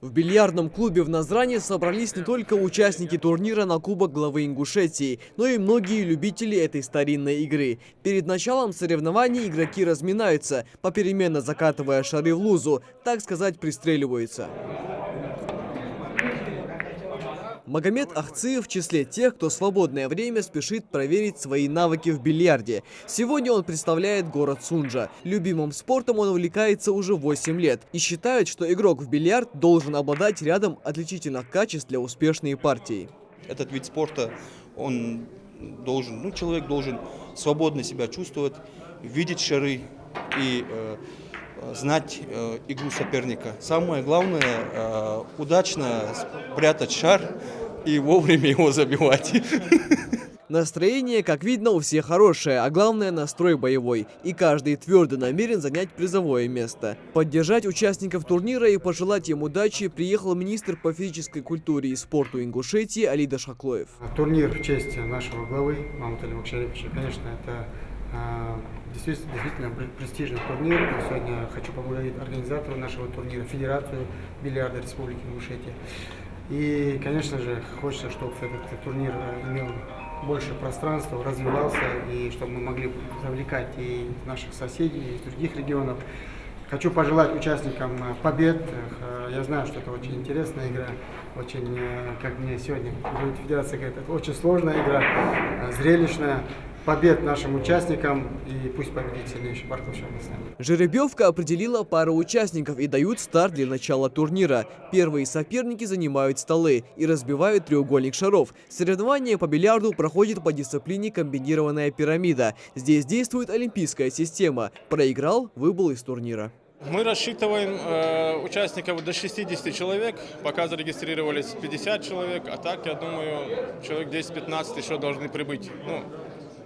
В бильярдном клубе в Назране собрались не только участники турнира на Кубок главы Ингушетии, но и многие любители этой старинной игры. Перед началом соревнований игроки разминаются, попеременно закатывая шары в лузу, так сказать, пристреливаются. Магомед Ахциев в числе тех, кто в свободное время спешит проверить свои навыки в бильярде. Сегодня он представляет город Сунжа. Любимым спортом он увлекается уже 8 лет и считает, что игрок в бильярд должен обладать рядом отличительных качеств для успешной партии. Этот вид спорта, человек должен свободно себя чувствовать, видеть шары и знать игру соперника. Самое главное удачно спрятать шар и вовремя его забивать. Настроение, как видно, у всех хорошее, а главное настрой боевой. И каждый твердо намерен занять призовое место. Поддержать участников турнира и пожелать им удачи приехал министр по физической культуре и спорту Ингушетии Алида Шаклоев. Турнир в честь нашего главы Мамата Алимова Шариповича, конечно, это действительно престижный турнир. Сегодня хочу поблагодарить организатору нашего турнира, Федерацию бильярда Республики Ингушетия. И, конечно же, хочется, чтобы этот турнир имел больше пространства, развивался, и чтобы мы могли завлекать и наших соседей, и из других регионов. Хочу пожелать участникам побед. Я знаю, что это очень интересная игра, очень, как мне сегодня говорит Федерация, говорит, это очень сложная игра, зрелищная. Побед нашим участникам, и пусть победит сильнейший Барклшам с нами. Жеребьевка определила пару участников и дают старт для начала турнира. Первые соперники занимают столы и разбивают треугольник шаров. Соревнования по бильярду проходят по дисциплине комбинированная пирамида. Здесь действует олимпийская система. Проиграл — выбыл из турнира. Мы рассчитываем участников до 60 человек, пока зарегистрировались 50 человек, а так, я думаю, человек 10-15 еще должны прибыть.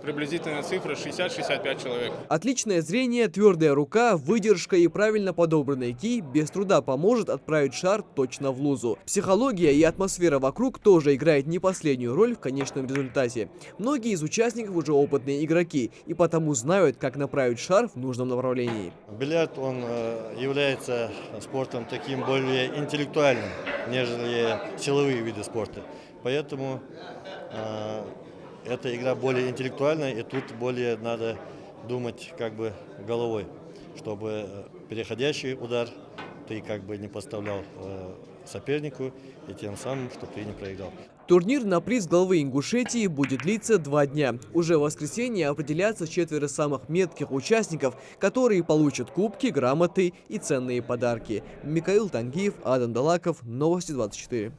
Приблизительная цифра 60-65 человек. Отличное зрение, твердая рука, выдержка и правильно подобранный кий без труда поможет отправить шар точно в лузу. Психология и атмосфера вокруг тоже играет не последнюю роль в конечном результате. Многие из участников уже опытные игроки и потому знают, как направить шар в нужном направлении. Бильярд, он является спортом таким более интеллектуальным, нежели силовые виды спорта. Поэтому эта игра более интеллектуальная, и тут более надо думать как бы головой, чтобы переходящий удар ты как бы не поставлял сопернику, и тем самым, чтобы ты не проиграл. Турнир на приз главы Ингушетии будет длиться 2 дня. Уже в воскресенье определятся 4 самых метких участников, которые получат кубки, грамоты и ценные подарки. Микаил Тангиев, Адам Далаков, Новости 24.